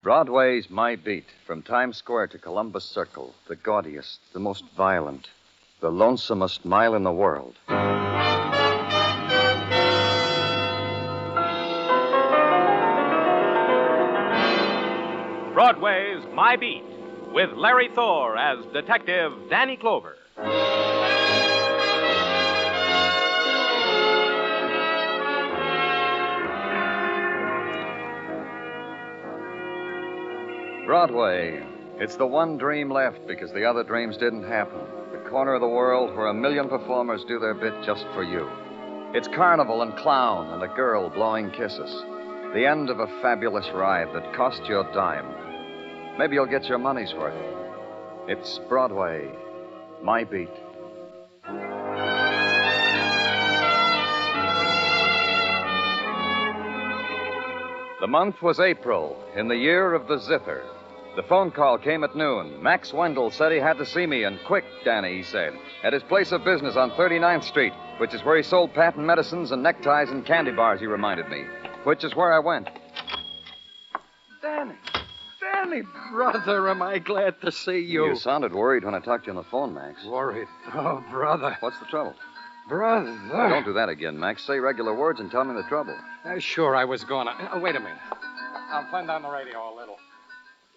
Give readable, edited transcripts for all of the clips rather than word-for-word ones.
Broadway's My Beat, from Times Square to Columbus Circle, the gaudiest, the most violent, the lonesomest mile in the world. Broadway's My Beat, with Larry Thor as Detective Danny Clover. Broadway. It's the one dream left because the other dreams didn't happen. The corner of the world where 1 million performers do their bit just for you. It's carnival and clown and a girl blowing kisses. The end of a fabulous ride that cost you a dime. Maybe you'll get your money's worth. It's Broadway, My Beat. The month was April, in the year of the zither. The phone call came at noon. Max Wendell said he had to see me, and quick, Danny, he said, at his place of business on 39th Street, which is where he sold patent medicines and neckties and candy bars, he reminded me, which is where I went. Danny, brother, am I glad to see you. You sounded worried when I talked to you on the phone, Max. Worried? Oh, brother. What's the trouble? Brother. Don't do that again, Max. Say regular words and tell me the trouble. Sure, I was going to. Wait a minute. I'll turn down the radio a little.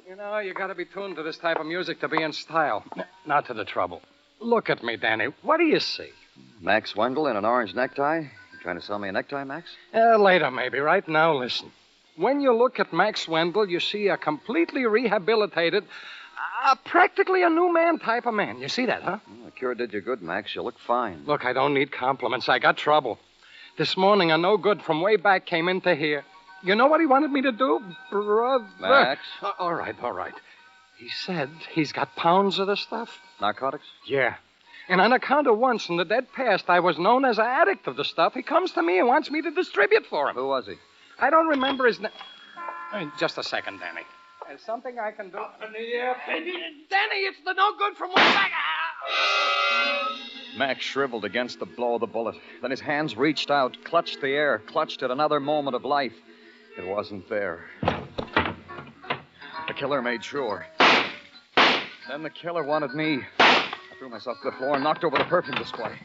You know, you got to be tuned to this type of music to be in style. Not to the trouble. Look at me, Danny. What do you see? Max Wendell in an orange necktie? You trying to sell me a necktie, Max? Later, maybe. Right now, listen. When you look at Max Wendell, you see a completely rehabilitated, practically a new man type of man. You see that, huh? Well, the cure did you good, Max. You look fine. Look, I don't need compliments. I got trouble. This morning, a no good from way back came into here. You know what he wanted me to do, brother? Max? All right. He said he's got pounds of the stuff. Narcotics? Yeah. And on account of once in the dead past I was known as an addict of the stuff, he comes to me and wants me to distribute for him. Who was he? I don't remember his name. Just a second, Danny. There's something I can do. Danny, it's the no good from way back. Max shriveled against the blow of the bullet. Then his hands reached out, clutched the air, clutched at another moment of life. It wasn't there. The killer made sure. Then the killer wanted me. I threw myself to the floor and knocked over the perfume display.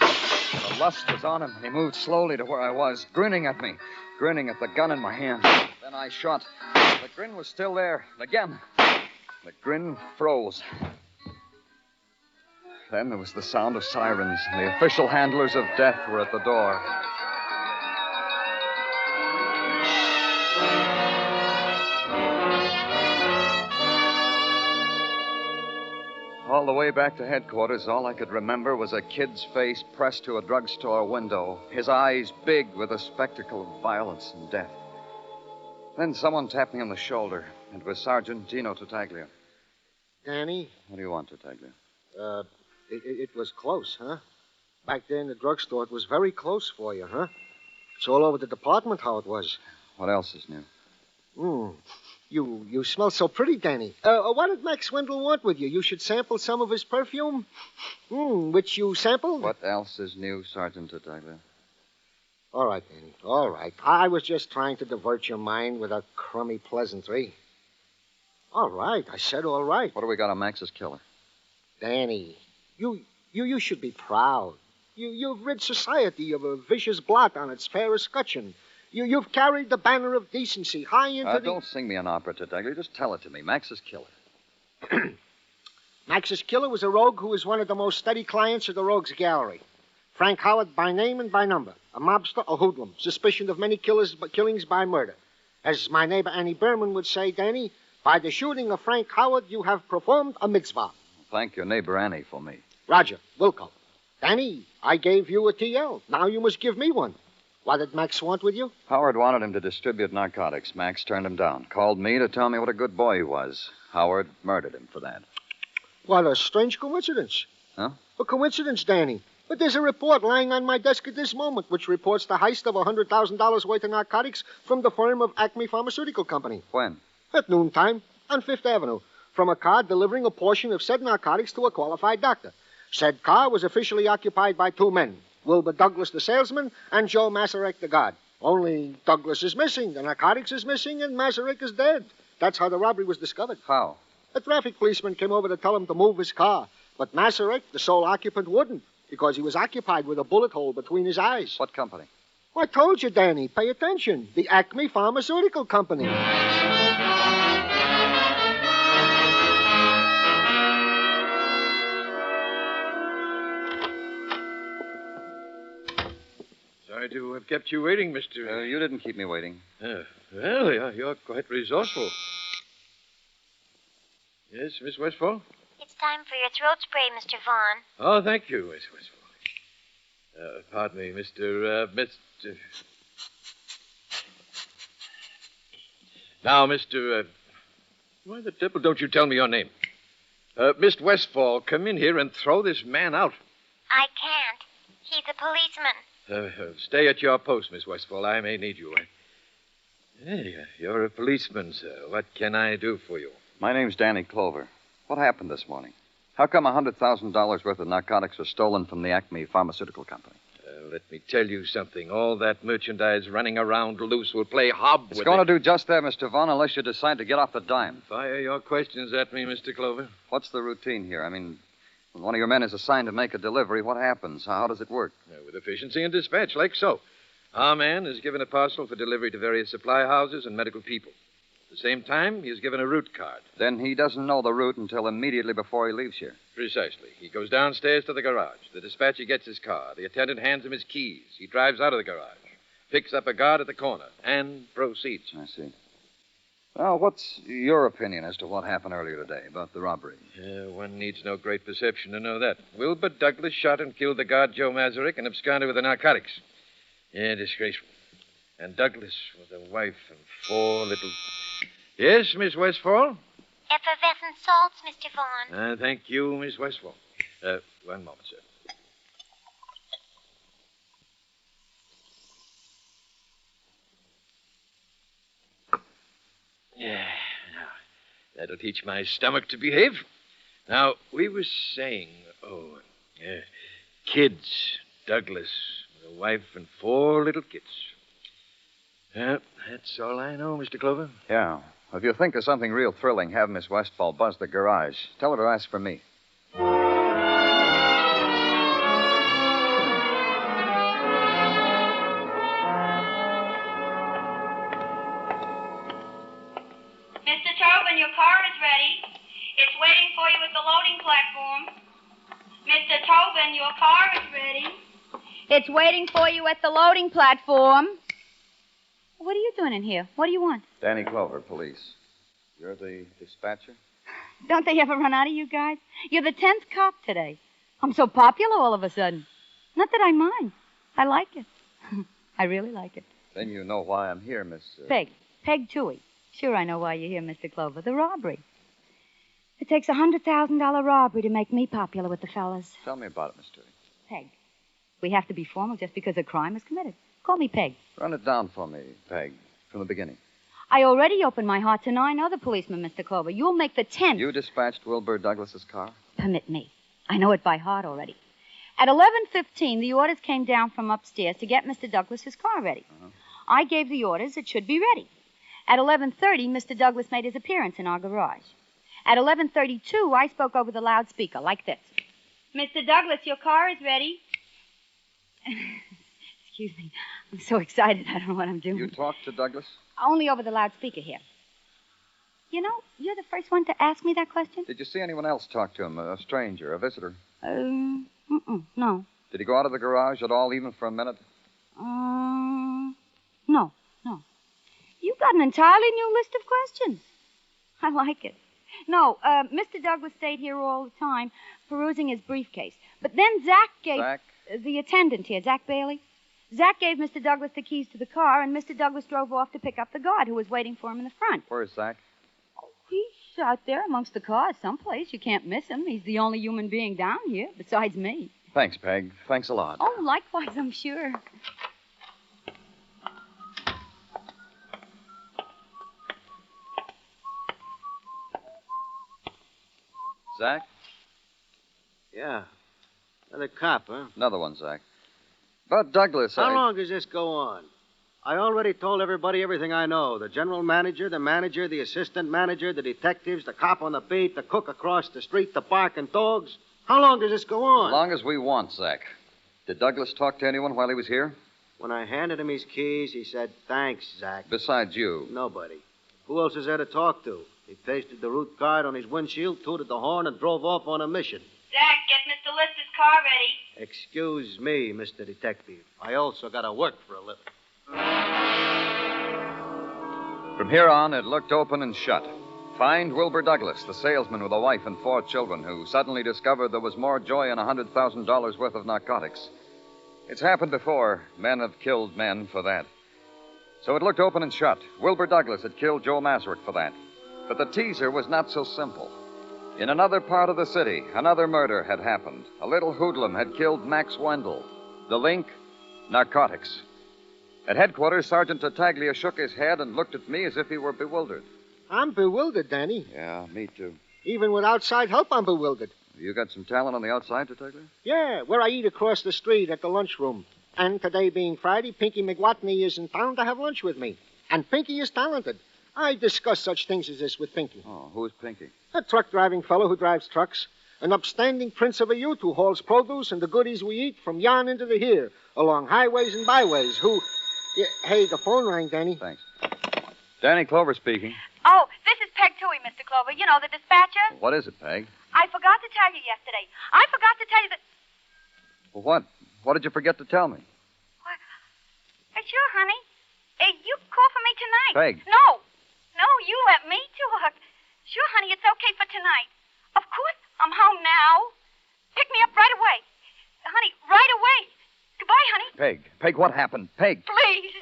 The lust was on him, and he moved slowly to where I was, grinning at me, grinning at the gun in my hand. Then I shot. The grin was still there. And again, the grin froze. Then there was the sound of sirens, and the official handlers of death were at the door. All the way back to headquarters, all I could remember was a kid's face pressed to a drugstore window, his eyes big with the spectacle of violence and death. Then someone tapped me on the shoulder. It was Sergeant Gino Tartaglia. Danny? What do you want, Tartaglia? It was close, huh? Back there in the drugstore, it was very close for you, huh? It's all over the department how it was. What else is new? You smell so pretty, Danny. What did Max Wendell want with you? You should sample some of his perfume? Which you sampled? What else is new, Sergeant Tartaglia? All right, Danny. All right. I was just trying to divert your mind with a crummy pleasantry. All right. I said all right. What do we got on Max's killer? Danny, you should be proud. You've rid society of a vicious blot on its fair escutcheon. You've carried the banner of decency high into the... Don't sing me an opera, Tartaglia. Just tell it to me. Max's killer. Max's killer was a rogue who was one of the most steady clients of the Rogues Gallery. Frank Howard by name and by number. A mobster, a hoodlum. Suspicion of many killings by murder. As my neighbor Annie Berman would say, Danny, by the shooting of Frank Howard, you have performed a mitzvah. Thank your neighbor Annie for me. Roger. Wilco. Danny, I gave you a TL. Now you must give me one. What did Max want with you? Howard wanted him to distribute narcotics. Max turned him down. Called me to tell me what a good boy he was. Howard murdered him for that. What a strange coincidence. Huh? A coincidence, Danny. But there's a report lying on my desk at this moment which reports the heist of $100,000 worth of narcotics from the firm of Acme Pharmaceutical Company. When? At noontime on Fifth Avenue, from a car delivering a portion of said narcotics to a qualified doctor. Said car was officially occupied by two men, Wilbur Douglas, the salesman, and Joe Masarek, the guard. Only Douglas is missing, the narcotics is missing, and Masaryk is dead. That's how the robbery was discovered. How? A traffic policeman came over to tell him to move his car. But Masaryk, the sole occupant, wouldn't, because he was occupied with a bullet hole between his eyes. What company? Well, I told you, Danny. Pay attention. The Acme Pharmaceutical Company. Sorry to have kept you waiting, Mr. You didn't keep me waiting. Well, you're quite resourceful. Yes, Miss Westfall? It's time for your throat spray, Mr. Vaughn. Oh, thank you, Miss Westfall. Pardon me, Mr. Now, Mr. Why the devil don't you tell me your name? Miss Westfall, come in here and throw this man out. I can't. He's a policeman. Stay at your post, Miss Westfall. I may need you. Hey, you're a policeman, sir. What can I do for you? My name's Danny Clover. What happened this morning? How come $100,000 worth of narcotics was stolen from the Acme Pharmaceutical Company? Let me tell you something. All that merchandise running around loose will play hob with It's going to do just that, Mr. Vaughn, unless you decide to get off the dime. Fire your questions at me, Mr. Clover. What's the routine here? I mean, when one of your men is assigned to make a delivery, what happens? How does it work? With efficiency and dispatch, like so. Our man is given a parcel for delivery to various supply houses and medical people. At the same time, he is given a route card. Then he doesn't know the route until immediately before he leaves here. Precisely. He goes downstairs to the garage. The dispatcher gets his car. The attendant hands him his keys. He drives out of the garage, picks up a guard at the corner, and proceeds. I see. Well, what's your opinion as to what happened earlier today about the robbery? One needs no great perception to know that. Wilbur Douglas shot and killed the guard Joe Masaryk and absconded with the narcotics. Yeah, disgraceful. And Douglas with a wife and 4 little... Yes, Miss Westfall? Effervescent salts, Mr. Vaughn. Thank you, Miss Westfall. One moment, sir. Yeah, now, that'll teach my stomach to behave. Now, we were saying, kids, Douglas, with a wife and 4 little kids. That's all I know, Mr. Clover. Yeah. If you think of something real thrilling, have Miss Westfall buzz the garage. Tell her to ask for me. Mr. Tobin, your car is ready. It's waiting for you at the loading platform. Mr. Tobin, your car is ready. It's waiting for you at the loading platform. What are you doing in here? What do you want? Danny Clover, police. You're the dispatcher? Don't they ever run out of you guys? You're the 10th cop today. I'm so popular all of a sudden. Not that I mind. I like it. I really like it. Then you know why I'm here, Miss... Peg Toohey. Sure, I know why you're here, Mr. Clover. The robbery. It takes a $100,000 robbery to make me popular with the fellas. Tell me about it, Miss Toohey. Peg. We have to be formal just because a crime is committed. Call me Peg. Run it down for me, Peg, from the beginning. I already opened my heart to 9 other policemen, Mr. Clover. You'll make the 10th. You dispatched Wilbur Douglas's car? Permit me. I know it by heart already. At 11:15, the orders came down from upstairs to get Mr. Douglas's car ready. Uh-huh. I gave the orders it should be ready. At 11:30, Mr. Douglas made his appearance in our garage. At 11:32, I spoke over the loudspeaker like this. Mr. Douglas, your car is ready. Excuse me. I'm so excited, I don't know what I'm doing. You talked to Douglas? Only over the loudspeaker here. You know, you're the first one to ask me that question. Did you see anyone else talk to him? A stranger, a visitor? No. Did he go out of the garage at all, even for a minute? No. You've got an entirely new list of questions. I like it. No, Mr. Douglas stayed here all the time, perusing his briefcase. But then Zach gave... Zach? The attendant here, Zach Bailey. Zach gave Mr. Douglas the keys to the car, and Mr. Douglas drove off to pick up the guard who was waiting for him in the front. Where's Zach? Oh, he's out there amongst the cars someplace. You can't miss him. He's the only human being down here, besides me. Thanks, Peg. Thanks a lot. Oh, likewise, I'm sure. Zach? Yeah. Another cop, huh? Another one, Zach. But Douglas, How long does this go on? I already told everybody everything I know. The general manager, the assistant manager, the detectives, the cop on the beat, the cook across the street, the barking dogs. How long does this go on? As long as we want, Zach. Did Douglas talk to anyone while he was here? When I handed him his keys, he said, "Thanks, Zach." Besides you? Nobody. Who else is there to talk to? He pasted the route card on his windshield, tooted the horn, and drove off on a mission. Zach, get Mr. Lister's car ready. Excuse me, Mr. Detective. I also got to work for a living. From here on, it looked open and shut. Find Wilbur Douglas, the salesman with a wife and 4 children, who suddenly discovered there was more joy in $100,000 worth of narcotics. It's happened before. Men have killed men for that. So it looked open and shut. Wilbur Douglas had killed Joe Mazurek for that. But the teaser was not so simple. In another part of the city, another murder had happened. A little hoodlum had killed Max Wendell. The link? Narcotics. At headquarters, Sergeant Tartaglia shook his head and looked at me as if he were bewildered. I'm bewildered, Danny. Yeah, me too. Even with outside help, I'm bewildered. You got some talent on the outside, Tartaglia? Yeah, where I eat across the street at the lunchroom. And today being Friday, Pinky McWatney is in town to have lunch with me. And Pinky is talented. I discuss such things as this with Pinky. Oh, who is Pinky? A truck-driving fellow who drives trucks. An upstanding prince of a youth who hauls produce and the goodies we eat from yon into the here, along highways and byways, who... Yeah, hey, the phone rang, Danny. Thanks. Danny Clover speaking. Oh, this is Peg Toohey, Mr. Clover. You know, the dispatcher. What is it, Peg? I forgot to tell you yesterday. I forgot to tell you that... Well, what? What did you forget to tell me? What? Sure, honey. You call for me tonight. Peg. No, you let me talk. Sure, honey, it's okay for tonight. Of course, I'm home now. Pick me up right away. Honey, right away. Goodbye, honey. Peg, what happened? Peg. Please.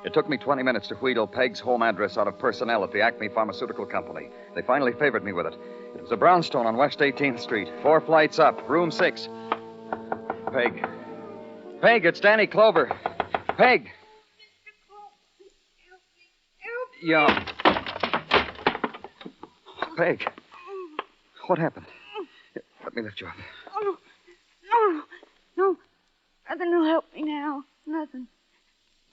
It took me 20 minutes to wheedle Peg's home address out of personnel at the Acme Pharmaceutical Company. They finally favored me with it. It was a brownstone on West 18th Street, 4 flights up, room 6. Peg, it's Danny Clover. Peg. Yeah. Peg. What happened? Let me lift you up. No. Nothing will help me now. Nothing.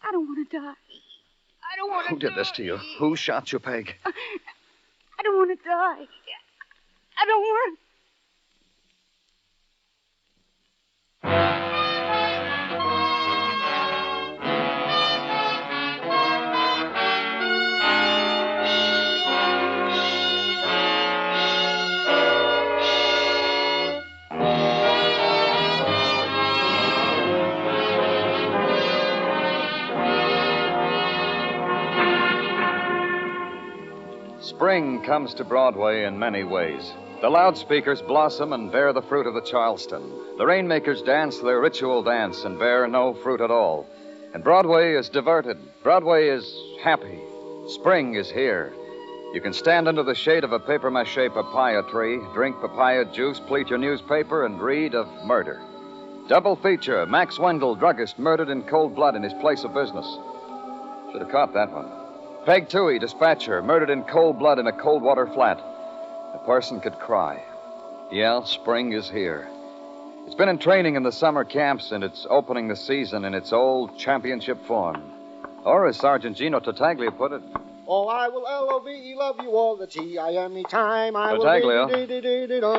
I don't want to die. I don't want to die. Who did this to you? Who shot you, Peg? I don't want to die. I don't want... Spring comes to Broadway in many ways. The loudspeakers blossom and bear the fruit of the Charleston. The rainmakers dance their ritual dance and bear no fruit at all. And Broadway is diverted. Broadway is happy. Spring is here. You can stand under the shade of a papier-mâché papaya tree, drink papaya juice, pleat your newspaper, and read of murder. Double feature, Max Wendell, druggist, murdered in cold blood in his place of business. Should have caught that one. Peg Toohey, dispatcher, murdered in cold blood in a cold water flat. A person could cry. Yeah, spring is here. It's been in training in the summer camps, and it's opening the season in its old championship form. Or, as Sergeant Gino Tartaglia put it... Oh, I will L-O-V-E love you all the T-I-M-E time. I Tartaglia. will...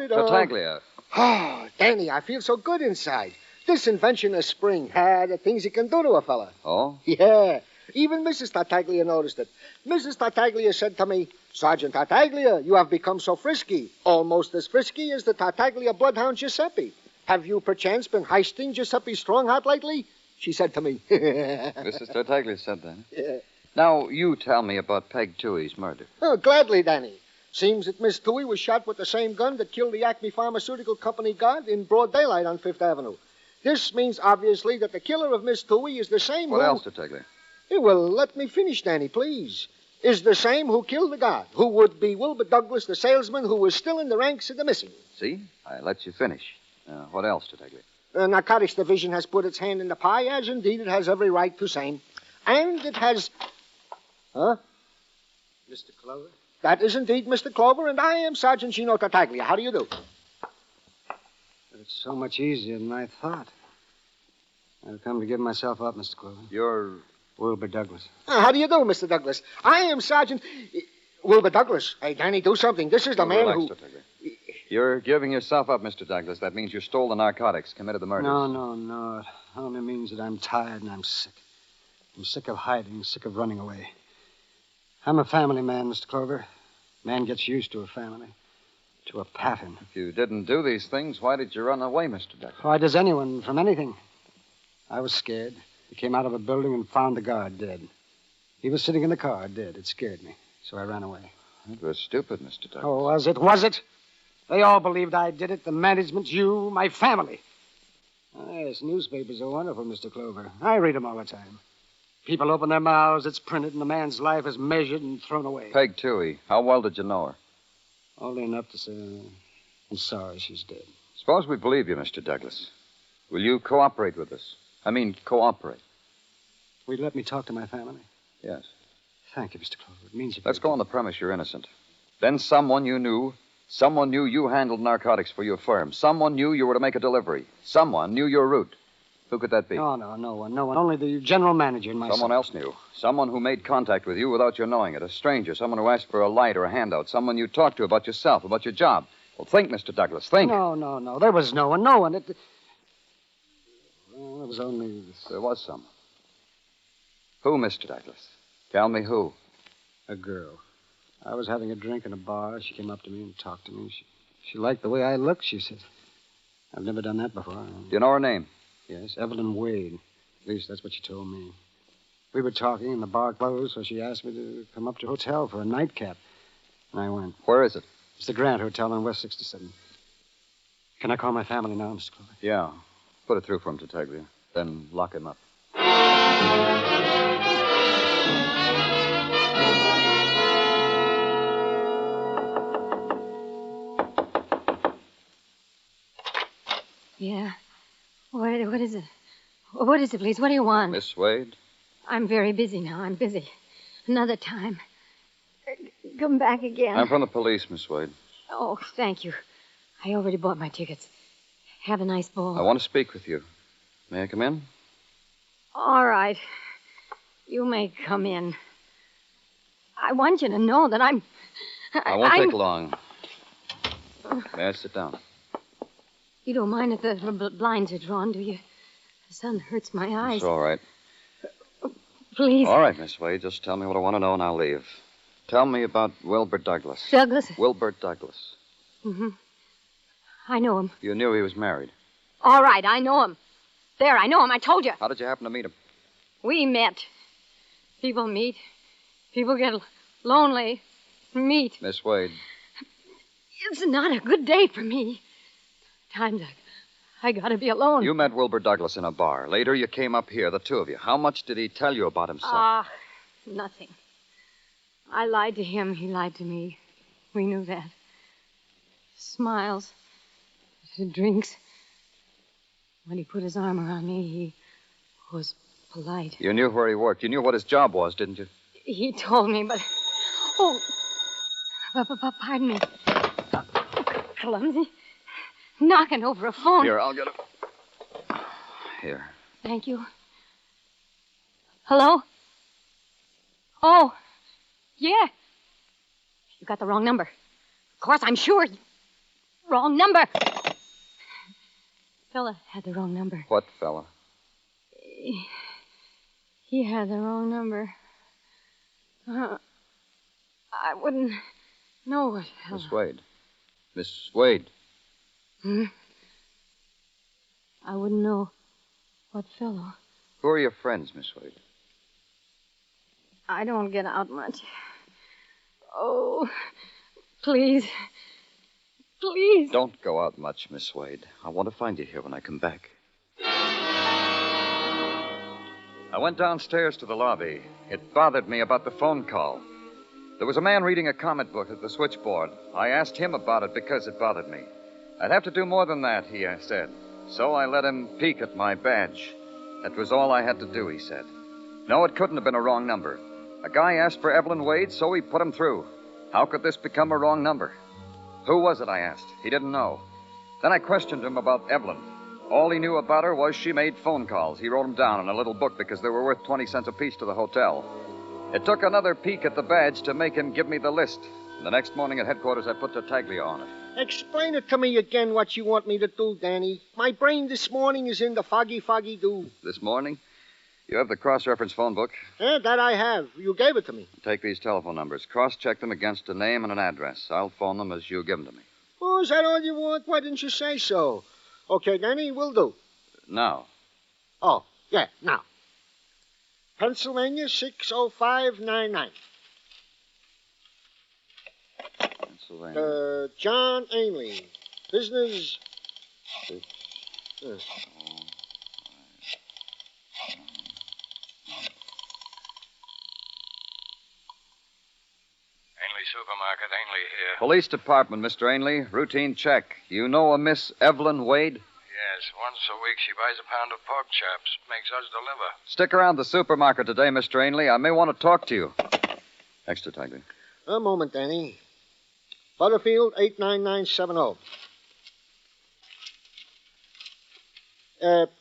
Tartaglia. Oh, Danny, I feel so good inside. This invention of spring had the things it can do to a fella. Oh? Yeah. Even Mrs. Tartaglia noticed it. Mrs. Tartaglia said to me, Sergeant Tartaglia, you have become so frisky, almost as frisky as the Tartaglia bloodhound Giuseppe. Have you perchance been heisting Giuseppe's Strongheart lately? She said to me. Mrs. Tartaglia said that. Yeah. Now, you tell me about Peg Toohey's murder. Oh, gladly, Danny. Seems that Miss Toohey was shot with the same gun that killed the Acme Pharmaceutical Company guard in broad daylight on Fifth Avenue. This means, obviously, that the killer of Miss Toohey is the same What else, Tartaglia? Well, let me finish, Danny, please. Is the same who killed the guard, who would be Wilbur Douglas, the salesman, who was still in the ranks of the missing. See? I let you finish. What else, Tartaglia? The Narcotics Division has put its hand in the pie, as indeed it has every right to say. And it has... Huh? Mr. Clover? That is indeed Mr. Clover, and I am Sergeant Gino Tartaglia. How do you do? it's so much easier than I thought. I've come to give myself up, Mr. Clover. You're... Wilbur Douglas. How do you do, Mr. Douglas? I am Sergeant Wilbur Douglas. Hey, Danny, do something. This is the man relax, who... Detective. You're giving yourself up, Mr. Douglas. That means you stole the narcotics, committed the murders. No. It only means that I'm tired and I'm sick. I'm sick of hiding, sick of running away. I'm a family man, Mr. Clover. Man gets used to a family, to a pattern. If you didn't do these things, why did you run away, Mr. Douglas? Why does anyone from anything? I was scared. I came out of a building and found the guard dead. He was sitting in the car, dead. It scared me, so I ran away. It was stupid, Mr. Douglas. Oh, was it? Was it? They all believed I did it. The management, you, my family. Yes, newspapers are wonderful, Mr. Clover. I read them all the time. People open their mouths, it's printed, and the man's life is measured and thrown away. Peg Toohey. How well did you know her? Only enough to say, I'm sorry she's dead. Suppose we believe you, Mr. Douglas. Will you cooperate with us? I mean, cooperate. Will you let me talk to my family? Yes. Thank you, Mr. Clover. It means Let's go on the premise you're innocent. Then someone knew you handled narcotics for your firm. Someone knew you were to make a delivery. Someone knew your route. Who could that be? No one. Only the general manager and myself. Someone else knew. Someone who made contact with you without your knowing it. A stranger. Someone who asked for a light or a handout. Someone you talked to about yourself, about your job. Well, think, Mr. Douglas. Think. No. There was no one. Well, there was only... There was someone. Who, Mr. Douglas? Tell me who. A girl. I was having a drink in a bar. She came up to me and talked to me. She liked the way I looked, she said. I've never done that before. Do you know her name? Yes, Evelyn Wade. At least that's what she told me. We were talking and the bar closed, so she asked me to come up to the hotel for a nightcap. And I went. Where is it? It's the Grant Hotel on West 67. Can I call my family now, Mr. Clover? Yeah. Put it through for him, Tartaglia. Then lock him up. Yeah. What is it? What is it, please? What do you want? Miss Wade? I'm very busy now. I'm busy. Another time. Come back again. I'm from the police, Miss Wade. Oh, thank you. I already bought my tickets. Have a nice ball. I want to speak with you. May I come in? All right. You may come in. I want you to know that I won't take long. May I sit down? You don't mind if the blinds are drawn, do you? The sun hurts my eyes. It's all right. Please. All right, Miss Wade. Just tell me what I want to know and I'll leave. Tell me about Wilbur Douglas. Douglas? Wilbur Douglas. Mm-hmm. I know him. You knew he was married. All right, I know him. There, I know him. I told you. How did you happen to meet him? We met. People meet. People get lonely. Meet. Miss Wade. It's not a good day for me. Times I gotta be alone. You met Wilbur Douglas in a bar. Later, you came up here, the two of you. How much did he tell you about himself? Nothing. I lied to him. He lied to me. We knew that. Smiles. Drinks. When he put his arm around me, he was polite. You knew where he worked. You knew what his job was, didn't you? He told me, but... Oh, pardon me. Clumsy. Knocking over a phone. Here, I'll get it. Here. Thank you. Hello? Oh, yeah. You got the wrong number. Of course, I'm sure. Wrong number. Fella had the wrong number. What fella? He had the wrong number. I wouldn't know what fella. Miss Wade. Miss Wade. Hmm? I wouldn't know what fellow. Who are your friends, Miss Wade? I don't get out much. Oh, please. Please. Don't go out much, Miss Wade. I want to find you here when I come back. I went downstairs to the lobby. It bothered me about the phone call. There was a man reading a comic book at the switchboard. I asked him about it because it bothered me. I'd have to do more than that, he said. So I let him peek at my badge. That was all I had to do, he said. No, it couldn't have been a wrong number. A guy asked for Evelyn Wade, so we put him through. How could this become a wrong number? Who was it, I asked. He didn't know. Then I questioned him about Evelyn. All he knew about her was she made phone calls. He wrote them down in a little book because they were worth 20 cents apiece to the hotel. It took another peek at the badge to make him give me the list. The next morning at headquarters, I put Tartaglia on it. Explain it to me again what you want me to do, Danny. My brain this morning is in the foggy do. This morning? You have the cross-reference phone book. Yeah, that I have. You gave it to me. Take these telephone numbers. Cross-check them against a name and an address. I'll phone them as you give them to me. Oh, is that all you want? Why didn't you say so? Okay, Danny, will do. Now. Oh, yeah, now. Pennsylvania 60599. Pennsylvania. John Ainley. Business. Supermarket, Ainley here. Police Department, Mr. Ainley. Routine check. You know a Miss Evelyn Wade? Yes, once a week she buys a pound of pork chops. Makes us deliver. Stick around the supermarket today, Mr. Ainley. I may want to talk to you. Thanks, Tartaglia. A moment, Danny. Butterfield 89970.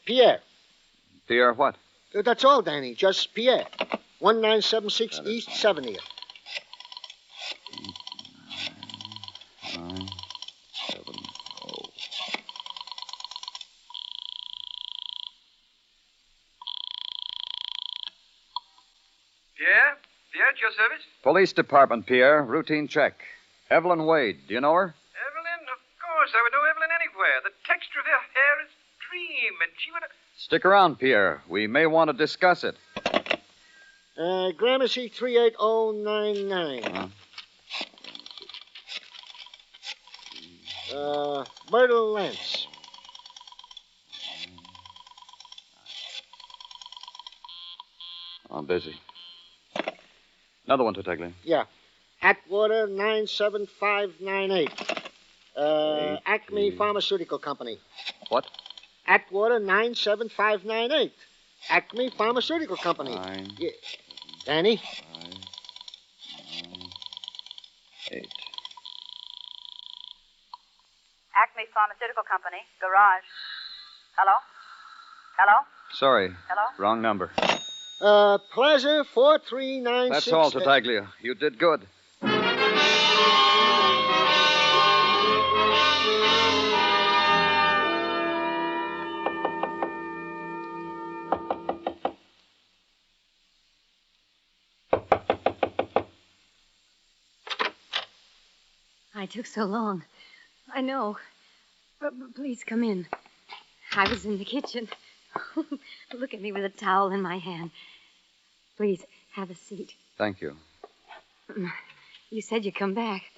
Pierre. Pierre what? That's all, Danny. Just Pierre. 1976 East 70th. 970. Pierre? Pierre, at your service? Police Department, Pierre. Routine check. Evelyn Wade. Do you know her? Evelyn? Of course. I would know Evelyn anywhere. The texture of her hair is a dream, and she would have... Stick around, Pierre. We may want to discuss it. Gramercy 38099. Myrtle Lance. I'm busy. Another one, Tartaglia. Yeah. Atwater 97598. Acme Pharmaceutical Company. What? Atwater 97598. Acme Pharmaceutical Company. Yeah. Danny? 8. Acme Pharmaceutical Company, garage. Hello? Hello? Sorry. Hello? Wrong number. Plaza 4396. That's all, Tartaglia. You did good. I took so long. I know. But please come in. I was in the kitchen. Look at me with a towel in my hand. Please, have a seat. Thank you. You said you'd come back.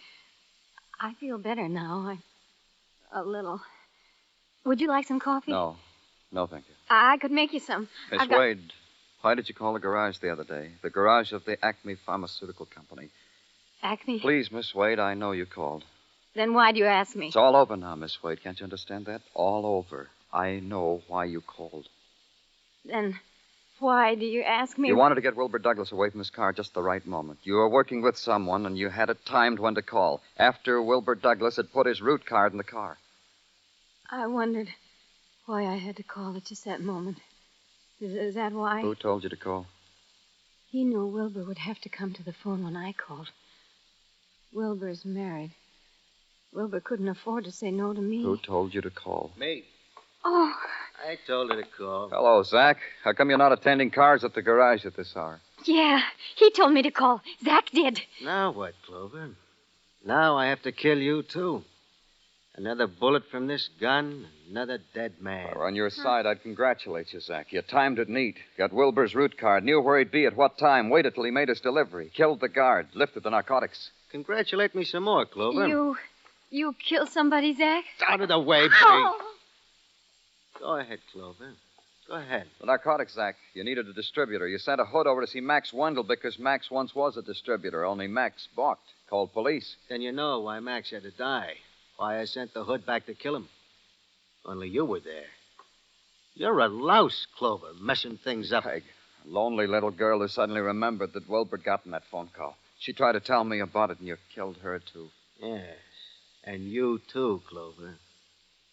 I feel better now. A little. Would you like some coffee? No. No, thank you. I could make you some. Miss Wade, why did you call the garage the other day? The garage of the Acme Pharmaceutical Company. Acme? Please, Miss Wade, I know you called. Then why do you ask me? It's all over now, Miss Wade. Can't you understand that? All over. I know why you called. Then why do you ask me? You wanted to get Wilbur Douglas away from his car at just the right moment. You were working with someone, and you had it timed when to call. After Wilbur Douglas had put his route card in the car. I wondered why I had to call at just that moment. Is that why? Who told you to call? He knew Wilbur would have to come to the phone when I called. Wilbur's married. Wilbur couldn't afford to say no to me. Who told you to call? Me. Oh. I told her to call. Hello, Zach. How come you're not attending cars at the garage at this hour? Yeah, he told me to call. Zach did. Now what, Clover? Now I have to kill you, too. Another bullet from this gun, another dead man. Well, on your side, I'd congratulate you, Zach. You timed it neat. Got Wilbur's route card, knew where he'd be at what time, waited till he made his delivery, killed the guard, lifted the narcotics. Congratulate me some more, Clover. You killed somebody, Zach? Out of the way, Pete. Oh. Go ahead, Clover. Go ahead. The narcotics, Zach. You needed a distributor. You sent a hood over to see Max Wendell because Max once was a distributor, only Max balked. Called police. Then you know why Max had to die. Why I sent the hood back to kill him. Only you were there. You're a louse, Clover, messing things up. Peg, a lonely little girl who suddenly remembered that Wilbur got in that phone call. She tried to tell me about it, and you killed her, too. Yes. And you, too, Clover.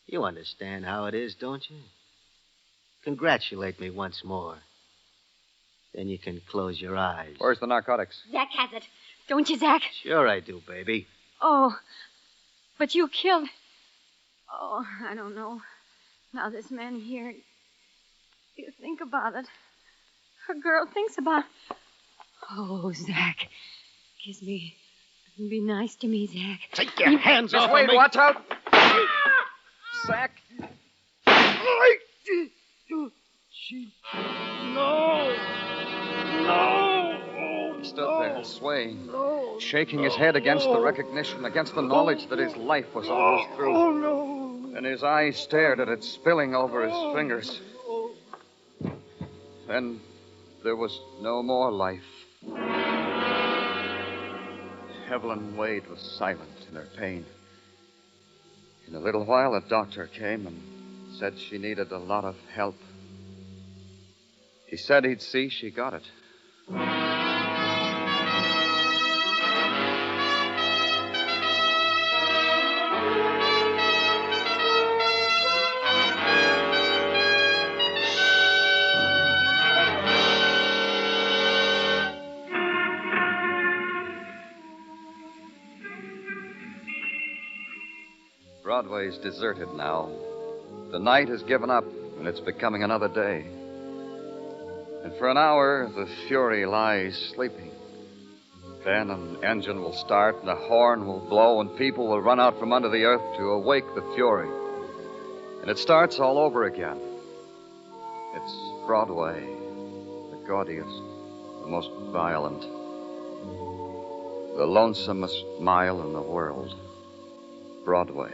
You understand how it is, don't you? Congratulate me once more. Then you can close your eyes. Where's the narcotics? Zach has it. Don't you, Zach? Sure I do, baby. Oh, but you killed... Oh, I don't know. Now this man here... You think about it. A girl thinks about... Oh, Zach. Kiss me. Be nice to me, Zach. Take your hands Miss off Wade, of me. watch out! Zach. No. He stood there, swaying, shaking his head against the recognition, against the knowledge that his life was almost through. Oh, no. And his eyes stared at it spilling over his fingers. Then there was no more life. Evelyn Wade was silent in her pain. In a little while, a doctor came and said she needed a lot of help. He said he'd see she got it. Broadway's deserted now. The night has given up, and it's becoming another day. And for an hour, the Fury lies sleeping. Then an engine will start, and a horn will blow, and people will run out from under the earth to awake the Fury. And it starts all over again. It's Broadway, the gaudiest, the most violent, the lonesomest mile in the world. Broadway,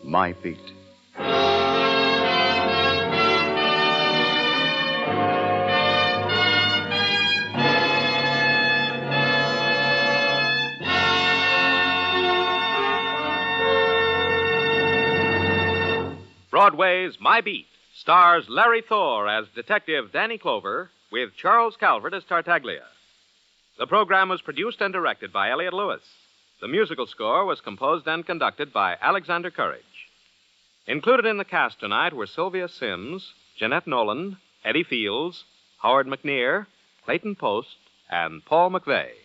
my beat. Broadway's My Beat stars Larry Thor as Detective Danny Clover with Charles Calvert as Tartaglia. The program was produced and directed by Elliott Lewis. The musical score was composed and conducted by Alexander Courage. Included in the cast tonight were Sylvia Sims, Jeanette Nolan, Eddie Fields, Howard McNear, Clayton Post, and Paul McVeagh.